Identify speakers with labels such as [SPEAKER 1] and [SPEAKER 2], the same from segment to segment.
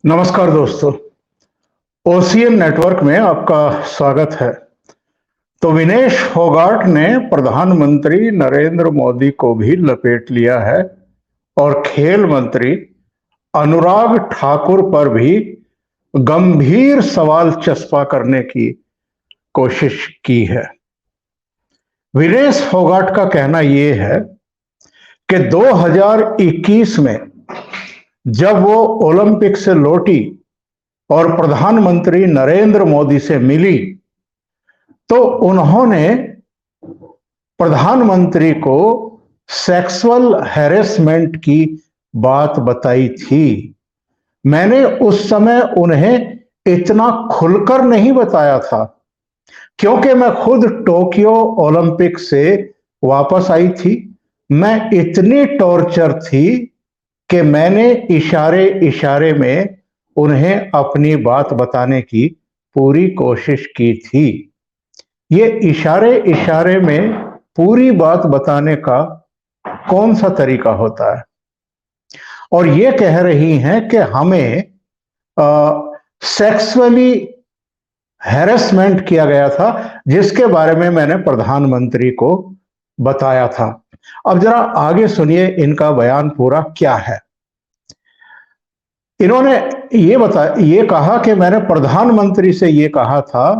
[SPEAKER 1] नमस्कार दोस्तों। Ocean network में आपका स्वागत है। तो विनेश फोगाट ने प्रधानमंत्री नरेंद्र मोदी को भी लपेट लिया है और खेल मंत्री अनुराग ठाकुर पर भी गंभीर सवाल चस्पा करने की कोशिश की है। विनेश फोगाट का कहना यह है कि 2021 में जब वो ओलंपिक से लौटी और प्रधानमंत्री नरेंद्र मोदी से मिली तो उन्होंने प्रधानमंत्री को सेक्सुअल हैरेसमेंट की बात बताई थी। मैंने उस समय उन्हें इतना खुलकर नहीं बताया था क्योंकि मैं खुद टोक्यो ओलंपिक से वापस आई थी। मैं इतनी टॉर्चर थी कि मैंने इशारे इशारे में उन्हें अपनी बात बताने की पूरी कोशिश की थी। ये इशारे इशारे में पूरी बात बताने का कौन सा तरीका होता है? और ये कह रही हैं कि हमें सेक्सुअली हैरेसमेंट किया गया था, जिसके बारे में मैंने प्रधानमंत्री को बताया था। अब जरा आगे सुनिए इनका बयान पूरा क्या है। इन्होंने ये कहा कि मैंने प्रधानमंत्री से ये कहा था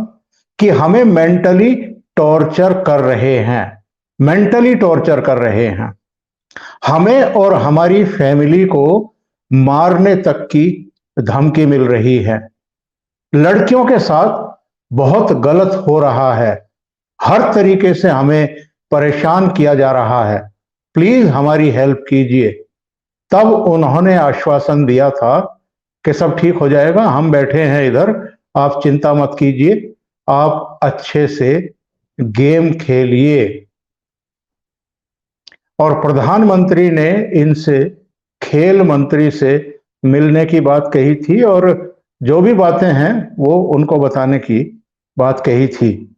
[SPEAKER 1] कि हमें मेंटली टॉर्चर कर रहे हैं, हमें और हमारी फैमिली को मारने तक की धमकी मिल रही है, लड़कियों के साथ बहुत गलत हो रहा है, हर तरीके से हमें परेशान किया जा रहा है, प्लीज हमारी हेल्प कीजिए। तब उन्होंने आश्वासन दिया था कि सब ठीक हो जाएगा, हम बैठे हैं इधर, आप चिंता मत कीजिए, आप अच्छे से गेम खेलिए। और प्रधानमंत्री ने इनसे खेल मंत्री से मिलने की बात कही थी और जो भी बातें हैं वो उनको बताने की बात कही थी।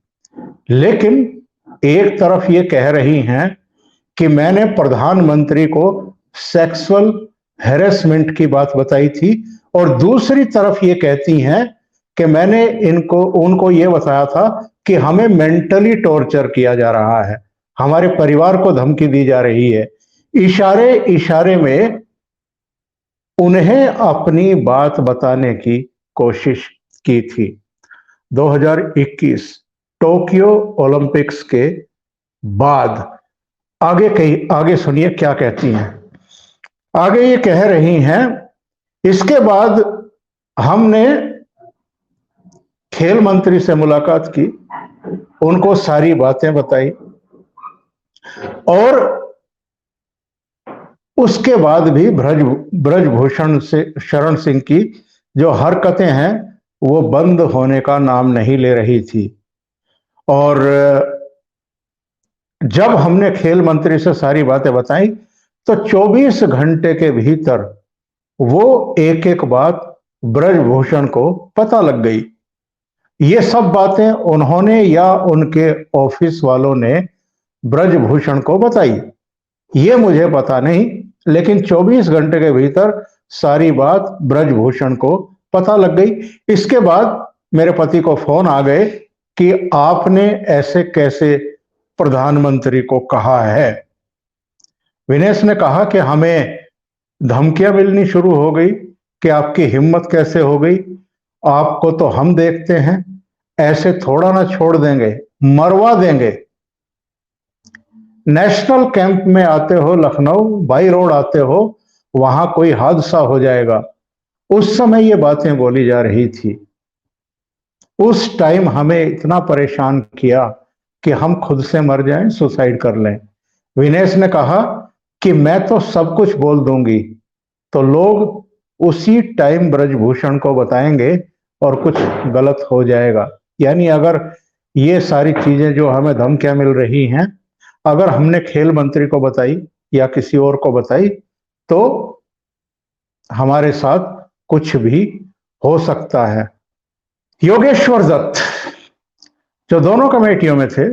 [SPEAKER 1] लेकिन एक तरफ ये कह रही हैं कि मैंने प्रधानमंत्री को सेक्सुअल हैरेसमेंट की बात बताई थी और दूसरी तरफ ये कहती हैं कि मैंने उनको ये बताया था कि हमें मेंटली टॉर्चर किया जा रहा है, हमारे परिवार को धमकी दी जा रही है। इशारे इशारे में उन्हें अपनी बात बताने की कोशिश की थी। 2021 टोक्यो ओलंपिक्स के बाद आगे सुनिए क्या कहती हैं। आगे ये कह रही हैं, इसके बाद हमने खेल मंत्री से मुलाकात की, उनको सारी बातें बताई और उसके बाद भी ब्रजभूषण से शरण सिंह की जो हरकतें हैं वो बंद होने का नाम नहीं ले रही थी। और जब हमने खेल मंत्री से सारी बातें बताई तो 24 घंटे के भीतर वो एक एक बात ब्रजभूषण को पता लग गई। ये सब बातें उन्होंने या उनके ऑफिस वालों ने ब्रजभूषण को बताई, ये मुझे पता नहीं, लेकिन 24 घंटे के भीतर सारी बात ब्रजभूषण को पता लग गई। इसके बाद मेरे पति को फोन आ गए कि आपने ऐसे कैसे प्रधानमंत्री को कहा है। विनेश ने कहा कि हमें धमकियां मिलनी शुरू हो गई कि आपकी हिम्मत कैसे हो गई, आपको तो हम देखते हैं, ऐसे थोड़ा ना छोड़ देंगे, मरवा देंगे। नेशनल कैंप में आते हो, लखनऊ बाई रोड आते हो, वहां कोई हादसा हो जाएगा। उस समय ये बातें बोली जा रही थी। उस टाइम हमें इतना परेशान किया कि हम खुद से मर जाएं, सुसाइड कर लें। विनेश ने कहा कि मैं तो सब कुछ बोल दूंगी, तो लोग उसी टाइम ब्रजभूषण को बताएंगे और कुछ गलत हो जाएगा। यानी अगर ये सारी चीजें जो हमें धमकियां मिल रही हैं, अगर हमने खेल मंत्री को बताई या किसी और को बताई तो हमारे साथ कुछ भी हो सकता है। योगेश्वर दत्त जो दोनों कमेटियों में थे,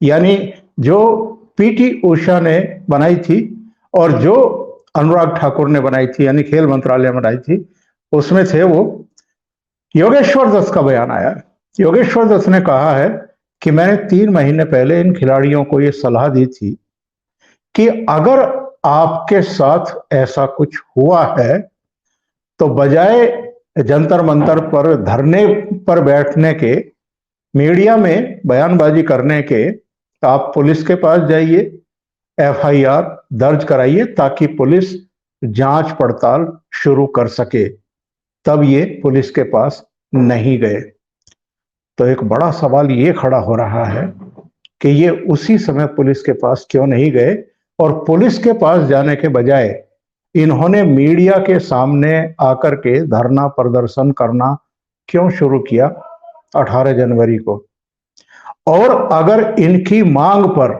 [SPEAKER 1] यानी जो पीटी उषा ने बनाई थी और जो अनुराग ठाकुर ने बनाई थी, यानी खेल मंत्रालय बनाई थी, उसमें थे वो योगेश्वर दत्त का बयान आया। योगेश्वर दत्त ने कहा है कि मैंने 3 महीने पहले इन खिलाड़ियों को ये सलाह दी थी कि अगर आपके साथ ऐसा कुछ हुआ है तो बजाय जंतर मंतर पर धरने पर बैठने के, मीडिया में बयानबाजी करने के, तो आप पुलिस के पास जाइए, एफआईआर दर्ज कराइए ताकि पुलिस जांच पड़ताल शुरू कर सके। तब ये पुलिस के पास नहीं गए। तो एक बड़ा सवाल ये खड़ा हो रहा है कि ये उसी समय पुलिस के पास क्यों नहीं गए, और पुलिस के पास जाने के बजाय इन्होंने मीडिया के सामने आकर के धरना प्रदर्शन करना क्यों शुरू किया 18 जनवरी को। और अगर इनकी मांग पर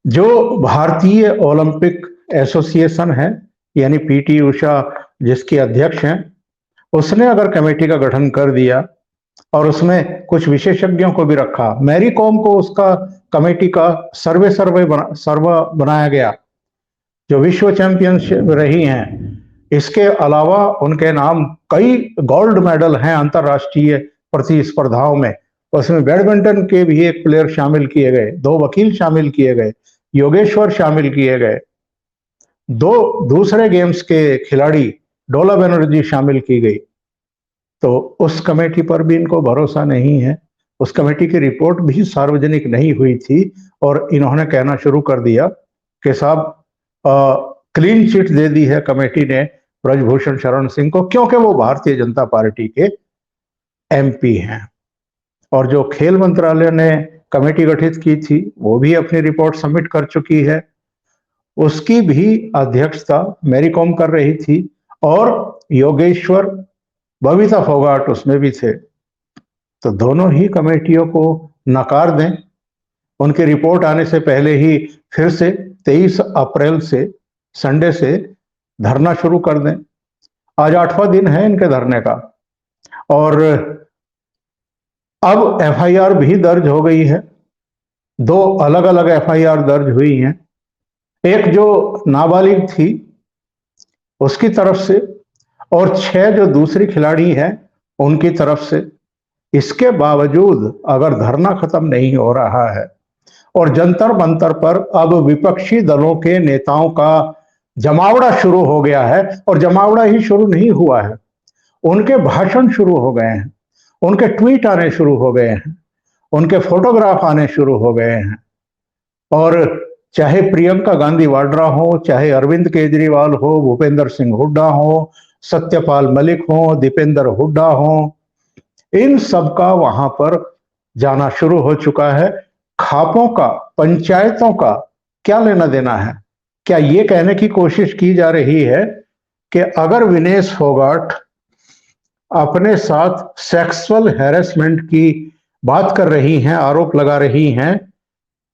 [SPEAKER 1] जो भारतीय ओलंपिक एसोसिएशन है, यानी पीटी उषा जिसकी अध्यक्ष हैं, उसने अगर कमेटी का गठन कर दिया और उसमें कुछ विशेषज्ञों को भी रखा, मैरी कॉम को उसका कमेटी का सर्वे बनाया गया जो विश्व चैंपियनशिप रही हैं, इसके अलावा उनके नाम कई गोल्ड मेडल हैं अंतरराष्ट्रीय प्रतिस्पर्धाओं में, उसमें बैडमिंटन के भी एक प्लेयर शामिल किए गए, 2 वकील शामिल किए गए, योगेश्वर शामिल किए गए, 2 दूसरे गेम्स के खिलाड़ी डोला बनर्जी शामिल की गई। तो उस कमेटी पर भी इनको भरोसा नहीं है। उस कमेटी की रिपोर्ट भी सार्वजनिक नहीं हुई थी और इन्होंने कहना शुरू कर दिया कि साहब क्लीन चिट दे दी है कमेटी ने ब्रजभूषण शरण सिंह को, क्योंकि वो भारतीय जनता पार्टी के एमपी हैं। और जो खेल मंत्रालय ने कमेटी गठित की थी वो भी अपनी रिपोर्ट सबमिट कर चुकी है, उसकी भी अध्यक्षता मैरी कॉम कर रही थी और योगेश्वर, बबीता फोगाट उसमें भी थे। तो दोनों ही कमेटियों को नकार दें, उनकी रिपोर्ट आने से पहले ही फिर से 23 अप्रैल से संडे से धरना शुरू कर दें। आज 8वां दिन है इनके धरने का और अब एफआईआर भी दर्ज हो गई है। 2 अलग अलग एफआईआर दर्ज हुई हैं, एक जो नाबालिग थी उसकी तरफ से और 6 जो दूसरी खिलाड़ी हैं उनकी तरफ से। इसके बावजूद अगर धरना खत्म नहीं हो रहा है और जंतर मंतर पर अब विपक्षी दलों के नेताओं का जमावड़ा शुरू हो गया है, और जमावड़ा ही शुरू नहीं हुआ है, उनके भाषण शुरू हो गए हैं, उनके ट्वीट आने शुरू हो गए हैं, उनके फोटोग्राफ आने शुरू हो गए हैं। और चाहे प्रियंका गांधी वाड्रा हो, चाहे अरविंद केजरीवाल हो, भूपेंद्र सिंह हुड्डा हो, सत्यपाल मलिक हो, दीपेंद्र हुड्डा हो, इन सब का वहां पर जाना शुरू हो चुका है। खापों का, पंचायतों का क्या लेना देना है? क्या ये कहने की कोशिश की जा रही है कि अगर विनेश फोगाट अपने साथ सेक्सुअल हैरेसमेंट की बात कर रही हैं, आरोप लगा रही हैं,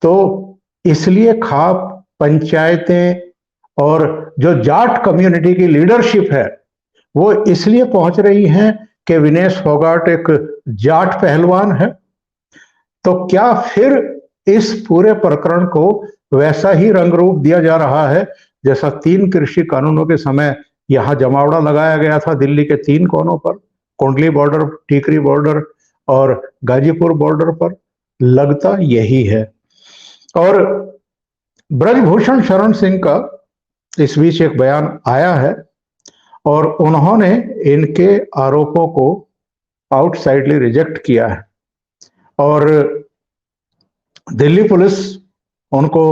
[SPEAKER 1] तो इसलिए खाप, पंचायतें और जो जाट कम्युनिटी की लीडरशिप है वो इसलिए पहुंच रही हैं कि विनेश फोगाट एक जाट पहलवान है? तो क्या फिर इस पूरे प्रकरण को वैसा ही रंग रूप दिया जा रहा है जैसा 3 कृषि कानूनों के समय यहां जमावड़ा लगाया गया था दिल्ली के 3 कोनों पर, कुंडली बॉर्डर, टीकरी बॉर्डर और गाजीपुर बॉर्डर पर? लगता यही है। और ब्रजभूषण शरण सिंह का इस बीच एक बयान आया है और उन्होंने इनके आरोपों को आउटसाइडली रिजेक्ट किया है और दिल्ली पुलिस उनको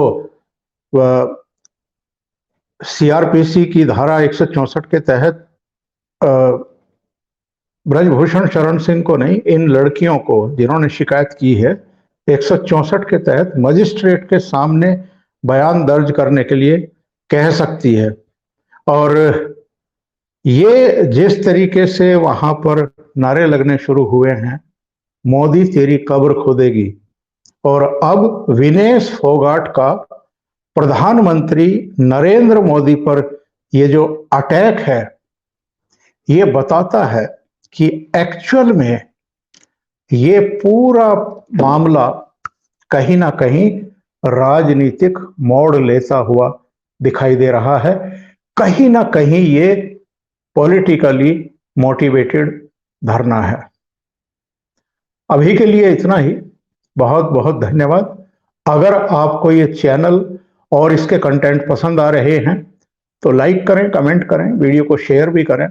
[SPEAKER 1] सीआरपीसी की धारा 164 के तहत ब्रजभूषण शरण सिंह को नहीं, इन लड़कियों को जिन्होंने शिकायत की है 164 के तहत मजिस्ट्रेट के सामने बयान दर्ज करने के लिए कह सकती है। और ये जिस तरीके से वहां पर नारे लगने शुरू हुए हैं, मोदी तेरी कब्र खोदेगी, और अब विनेश फोगाट का प्रधानमंत्री नरेंद्र मोदी पर ये जो अटैक है, ये बताता है कि एक्चुअल में ये पूरा मामला कहीं ना कहीं राजनीतिक मोड़ लेता हुआ दिखाई दे रहा है। कहीं ना कहीं ये पॉलिटिकली मोटिवेटेड धरना है। अभी के लिए इतना ही। बहुत बहुत धन्यवाद। अगर आपको ये चैनल और इसके कंटेंट पसंद आ रहे हैं तो लाइक करें, कमेंट करें, वीडियो को शेयर भी करें।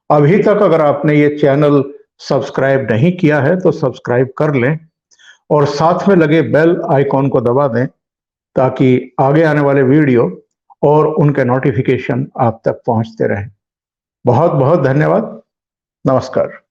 [SPEAKER 1] अभी तक अगर आपने ये चैनल सब्सक्राइब नहीं किया है तो सब्सक्राइब कर लें और साथ में लगे बेल आइकॉन को दबा दें ताकि आगे आने वाले वीडियो और उनके नोटिफिकेशन आप तक पहुंचते रहें। बहुत बहुत धन्यवाद। नमस्कार।